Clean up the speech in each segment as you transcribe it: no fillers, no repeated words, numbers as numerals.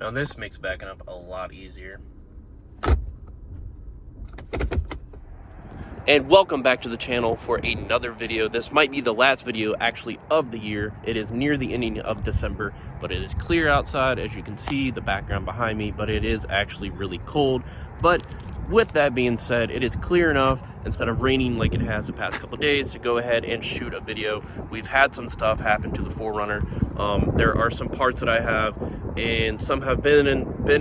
Now this makes backing up a lot easier. And welcome back to the channel for another video. This might be the last video actually of the year. It is near the ending of December, but it is clear outside, as you can see the background behind me, but it is actually really cold. But with that being said, it is clear enough, instead of raining like it has the past couple of days, to go ahead and shoot a video. We've had some stuff happen to the 4Runner. There are some parts that I have, and some have been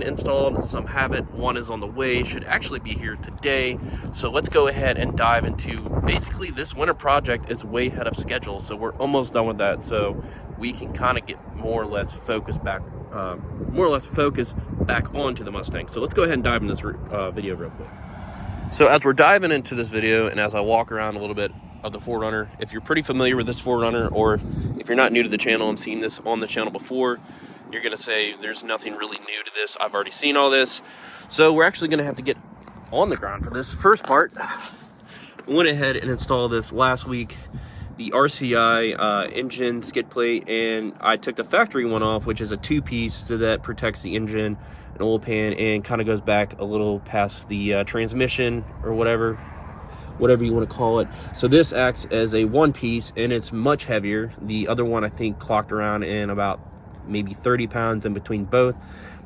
installed, some haven't. One is on the way, should actually be here today. So let's go ahead and dive into, basically this winter project is way ahead of schedule, so we're almost done with that, so we can kind of get more or less focused back onto the Mustang. So let's go ahead and dive in this video real quick. So as we're diving into this video, and as I walk around a little bit of the 4Runner, if you're pretty familiar with this 4Runner, or if you're not new to the channel and seen this on the channel before, you're gonna say there's nothing really new to this. I've already seen all this. So we're actually gonna have to get on the ground for this first part. I went ahead and installed this last week, the RCI engine skid plate, and I took the factory one off, which is a two-piece, so that protects the engine and oil pan and kind of goes back a little past the transmission, or whatever you want to call it. So this acts as a one-piece, and it's much heavier. The other one I think clocked around in about maybe 30 pounds in between both.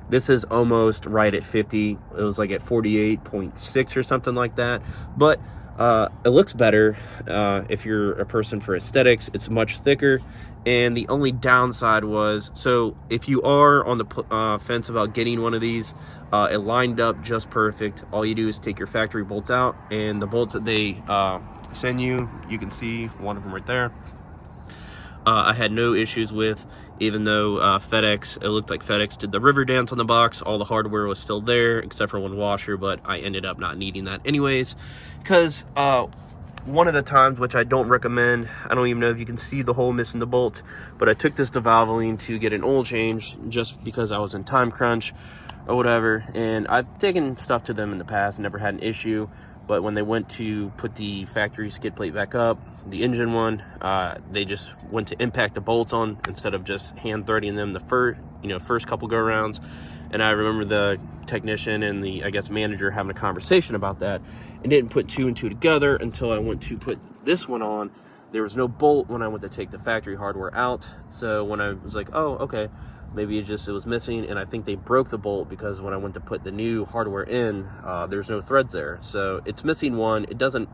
This is almost right at 50. It was like at 48.6 or something like that, but it looks better. If you're a person for aesthetics, it's much thicker. And the only downside was, so if you are on the fence about getting one of these, it lined up just perfect. All you do is take your factory bolts out, and the bolts that they send you, you can see one of them right there. I had no issues with, even though FedEx, it looked like FedEx did the river dance on the box. All the hardware was still there except for one washer, but I ended up not needing that anyways, because one of the times, which I don't recommend, I don't even know if you can see the hole missing the bolt, but I took this to Valvoline to get an oil change just because I was in time crunch or whatever, and I've taken stuff to them in the past and never had an issue. But when they went to put the factory skid plate back up, the engine one, they just went to impact the bolts on instead of just hand threading them the first couple go rounds. And I remember the technician and the, I guess, manager having a conversation about that, and didn't put two and two together until I went to put this one on. There was no bolt when I went to take the factory hardware out. So when I was like, oh, okay, maybe it was missing, and I think they broke the bolt because when I went to put the new hardware in, there's no threads there. So it's missing one. It doesn't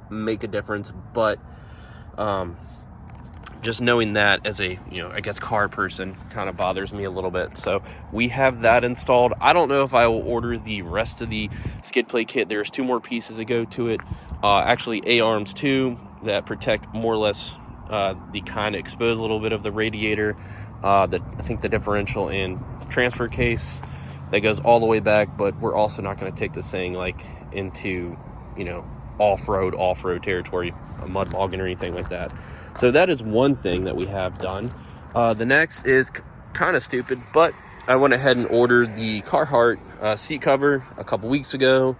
make a difference, but just knowing that as a, I guess, car person kind of bothers me a little bit. So we have that installed. I don't know if I will order the rest of the skid plate kit. There's two more pieces that go to it. Actually, A-arms too, that protect more or less the kind of expose a little bit of the radiator. I think the differential and transfer case that goes all the way back, but we're also not going to take this thing like into, off-road territory, a mud bogging or anything like that. So that is one thing that we have done. The next is kind of stupid, but I went ahead and ordered the Carhartt seat cover a couple weeks ago.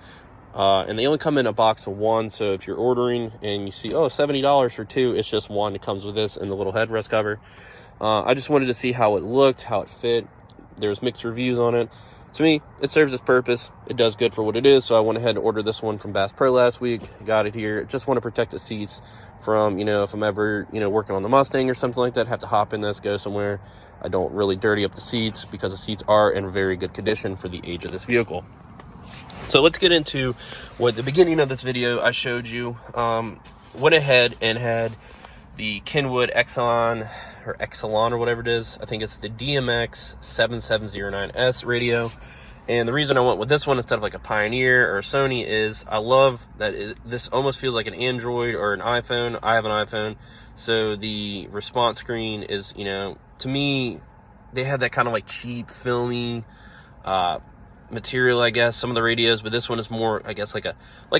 And they only come in a box of one, so if you're ordering and you see, $70 for two, it's just one. It comes with this and the little headrest cover. I just wanted to see how it looked, how it fit. There's mixed reviews on it. To me, it serves its purpose. It does good for what it is, so I went ahead and ordered this one from Bass Pro last week. Got it here. Just want to protect the seats from, if I'm ever, working on the Mustang or something like that, have to hop in this, go somewhere. I don't really dirty up the seats because the seats are in very good condition for the age of this vehicle. So let's get into what the beginning of this video I showed you. Went ahead and had the Kenwood Exelon or whatever it is. I think it's the DMX 7709S radio. And the reason I went with this one instead of like a Pioneer or a Sony is I love that this almost feels like an Android or an iPhone. I have an iPhone, so the response screen is, to me, they have that kind of like cheap, filmy material, I guess, some of the radios, but this one is more, I guess, like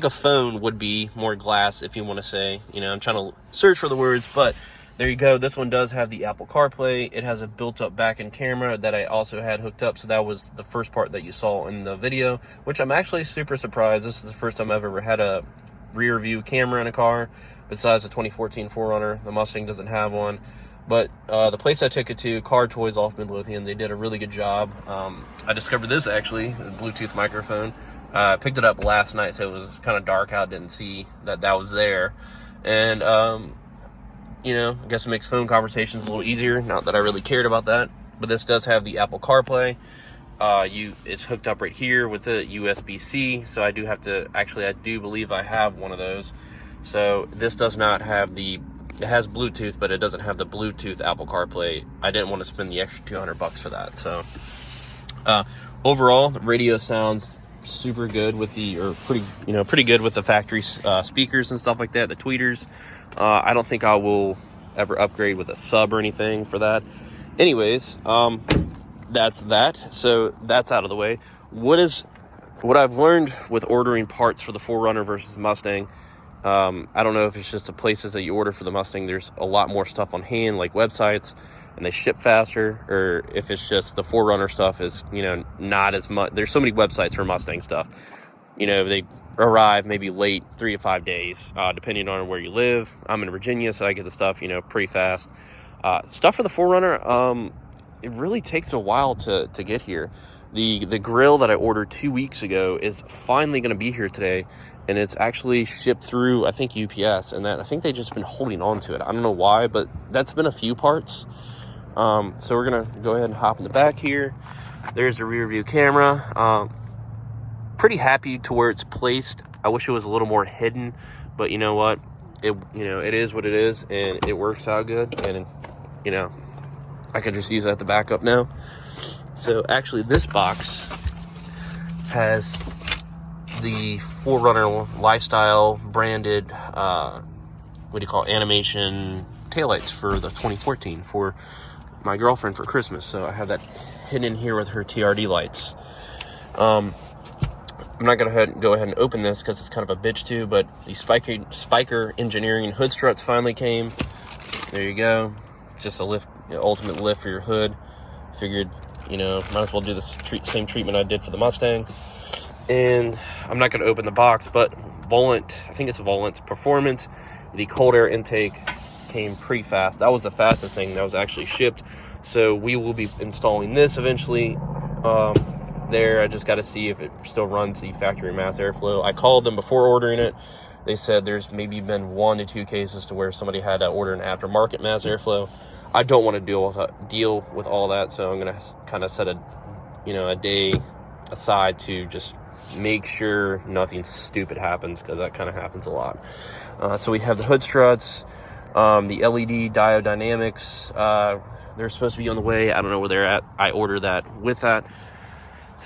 a phone would be, more glass, if you want to say. I'm trying to search for the words, but there you go. This one does have the Apple CarPlay. It has a built-up back-end camera that I also had hooked up, so that was the first part that you saw in the video, which I'm actually super surprised. This is the first time I've ever had a rear view camera in a car besides the 2014 4Runner. The Mustang doesn't have one. But the place I took it to, Car Toys off Midlothian, they did a really good job. I discovered this actually, a Bluetooth microphone. I picked it up last night, so it was kind of dark out, didn't see that was there. And, you know, I guess it makes phone conversations a little easier, not that I really cared about that. But this does have the Apple CarPlay. It's hooked up right here with the USB-C, so I do have to, actually I do believe I have one of those. So this does not have it has Bluetooth, but it doesn't have the Bluetooth Apple CarPlay. I didn't want to spend the extra $200 for that. So overall, the radio sounds super good with pretty good with the factory speakers and stuff like that, the tweeters. I don't think I will ever upgrade with a sub or anything for that. Anyways, that's that. So that's out of the way. What I've learned with ordering parts for the 4Runner versus Mustang, I don't know if it's just the places that you order for the Mustang, there's a lot more stuff on hand, like websites, and they ship faster, or if it's just the 4Runner stuff is, you know, not as much. There's so many websites for Mustang stuff. You know, they arrive maybe late, 3 to 5 days, depending on where you live. I'm in Virginia, so I get the stuff, you know, pretty fast. Stuff for the 4Runner, it really takes a while to get here. The grill that I ordered 2 weeks ago is finally going to be here today, and it's actually shipped through, I think, UPS, and I think they've just been holding on to it. I don't know why, but that's been a few parts. So we're going to go ahead and hop in the back here. There's the rear view camera. Pretty happy to where it's placed. I wish it was a little more hidden, but you know what? It is what it is, and it works out good, and, you know, I could just use that to back up now. So actually this box has the 4Runner Lifestyle branded, animation taillights for the 2014 for my girlfriend for Christmas. So I have that hidden in here with her TRD lights. I'm not going to go ahead and open this because it's kind of a bitch too, but the Spyker Engineering hood struts finally came. There you go. Just a lift, ultimate lift for your hood. Figured, you know, might as well do the same treatment I did for the Mustang. And I'm not going to open the box, but Volant, I think it's Volant Performance, the cold air intake came pretty fast. That was the fastest thing that was actually shipped. So we will be installing this eventually. I just got to see if it still runs the factory mass airflow. I called them before ordering it. They said there's maybe been 1 to 2 cases to where somebody had to order an aftermarket mass airflow. I don't want to deal with all that, so I'm gonna kind of set a day aside to just make sure nothing stupid happens, because that kind of happens a lot. So we have the hood struts, the LED diode dynamics. They're supposed to be on the way. I don't know where they're at. I ordered that with that.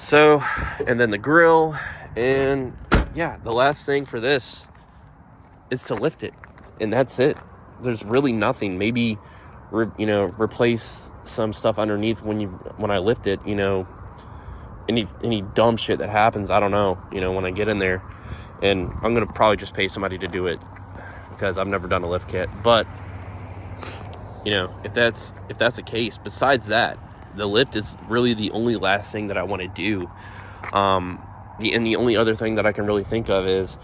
So, and then the grill, and yeah, the last thing for this is to lift it, and that's it. There's really nothing. Maybe replace some stuff underneath when I lift it, you know, any dumb shit that happens, I don't know, you know, when I get in there. And I'm gonna probably just pay somebody to do it because I've never done a lift kit. But you know, if that's the case, besides that, the lift is really the only last thing that I want to do. The only other thing that I can really think of is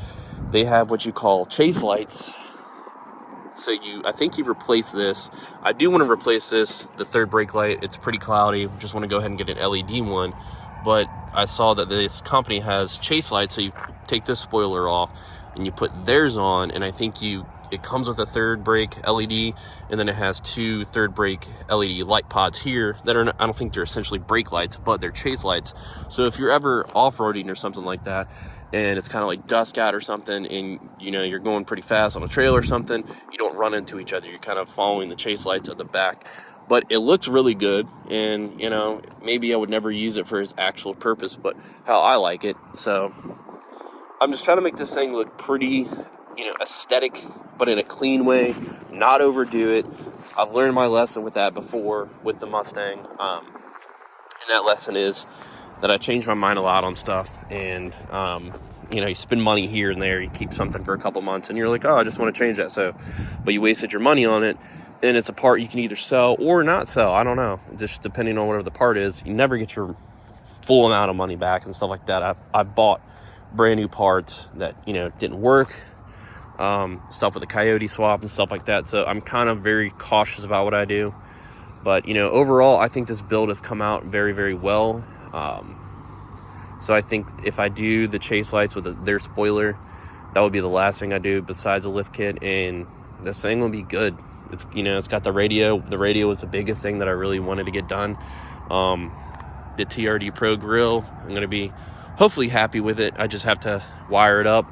they have what you call chase lights. So I think you've replaced this. I do want to replace this, the third brake light. It's pretty cloudy. Just want to go ahead and get an LED one. But I saw that this company has chase lights. So you take this spoiler off and you put theirs on. And I think it comes with a third brake LED. And then it has 2 third brake LED light pods here that I don't think they're essentially brake lights, but they're chase lights. So if you're ever off-roading or something like that, and it's kind of like dusk out or something, and you know you're going pretty fast on a trail or something, you don't run into each other. You're kind of following the chase lights at the back. But it looks really good, and you know, maybe I would never use it for its actual purpose, but how I like it. So I'm just trying to make this thing look pretty, you know, aesthetic, but in a clean way, not overdo it. I've learned my lesson with that before with the Mustang, and that lesson is that I change my mind a lot on stuff, and you know, you spend money here and there, you keep something for a couple months, and you're like, oh, I just want to change that. But you wasted your money on it, and it's a part you can either sell or not sell. I don't know, just depending on whatever the part is. You never get your full amount of money back and stuff like that. I bought brand new parts that, you know, didn't work, stuff with the Coyote swap and stuff like that. So I'm kind of very cautious about what I do. But, you know, overall, I think this build has come out very, very well. So I think if I do the chase lights with their spoiler, that would be the last thing I do besides a lift kit, and this thing will be good. It's, you know, it's got the radio. The radio was the biggest thing that I really wanted to get done. The TRD Pro grill, I'm going to be hopefully happy with it. I just have to wire it up,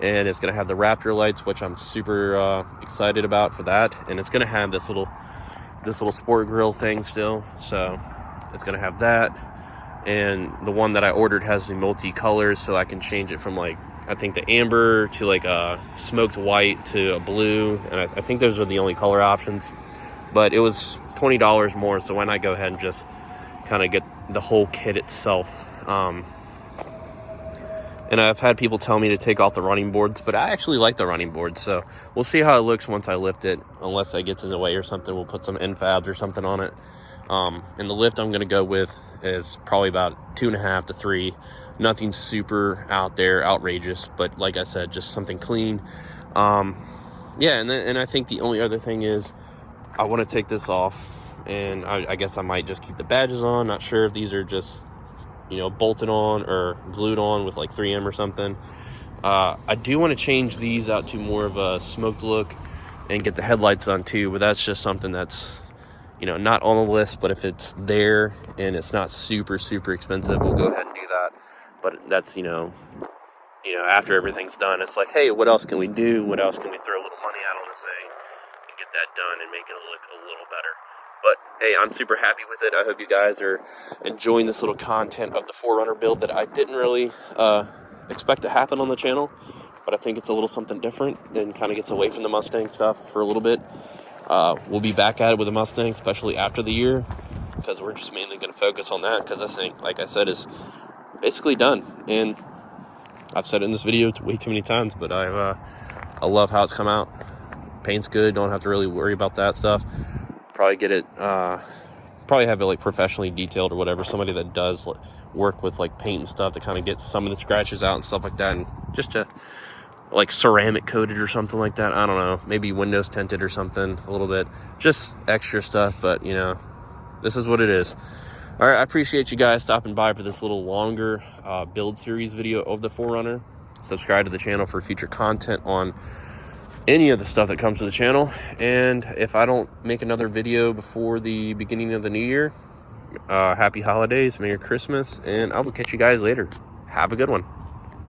and it's going to have the Raptor lights, which I'm super excited about for that. And it's going to have this little sport grill thing still, so it's going to have that. And the one that I ordered has the multi-colors, so I can change it from, like, I think the amber to like a smoked white to a blue, and I think those are the only color options. But it was $20 more, so why not go ahead and just kind of get the whole kit itself. And I've had people tell me to take off the running boards, but I actually like the running boards, so we'll see how it looks once I lift it. Unless it gets in the way or something, we'll put some end fabs or something on it. And the lift I'm going to go with is probably about 2.5 to 3. Nothing super out there, outrageous, but like I said, just something clean. Yeah, and I think the only other thing is I want to take this off, and I guess I might just keep the badges on. Not sure if these are just, you know, bolted on or glued on with like 3M or something. I do want to change these out to more of a smoked look and get the headlights on too, but that's just something that's, you know, not on the list. But if it's there and it's not super expensive, we'll go ahead and do that. But that's, you know, after everything's done, it's like, hey, what else can we do? What else can we throw a little money out on this thing and get that done and make it look a little better? But hey, I'm super happy with it. I hope you guys are enjoying this little content of the 4Runner build that I didn't really expect to happen on the channel, but I think it's a little something different and kind of gets away from the Mustang stuff for a little bit. We'll be back at it with the Mustang, especially after the year, because we're just mainly going to focus on that, because this thing, like I said, is basically done. And I've said it in this video way too many times, but I love how it's come out. Paint's good, don't have to really worry about that stuff. Probably get it, probably have it like professionally detailed or whatever, somebody that does work with like paint and stuff to kind of get some of the scratches out and stuff like that, and just to like ceramic coated or something like that. I don't know, maybe windows tinted or something a little bit, just extra stuff. But you know, this is what it is. All right, I appreciate you guys stopping by for this little longer build series video of the 4Runner. Subscribe to the channel for future content on any of the stuff that comes to the channel. And if I don't make another video before the beginning of the new year, happy holidays, Merry Christmas, and I will catch you guys later. Have a good one.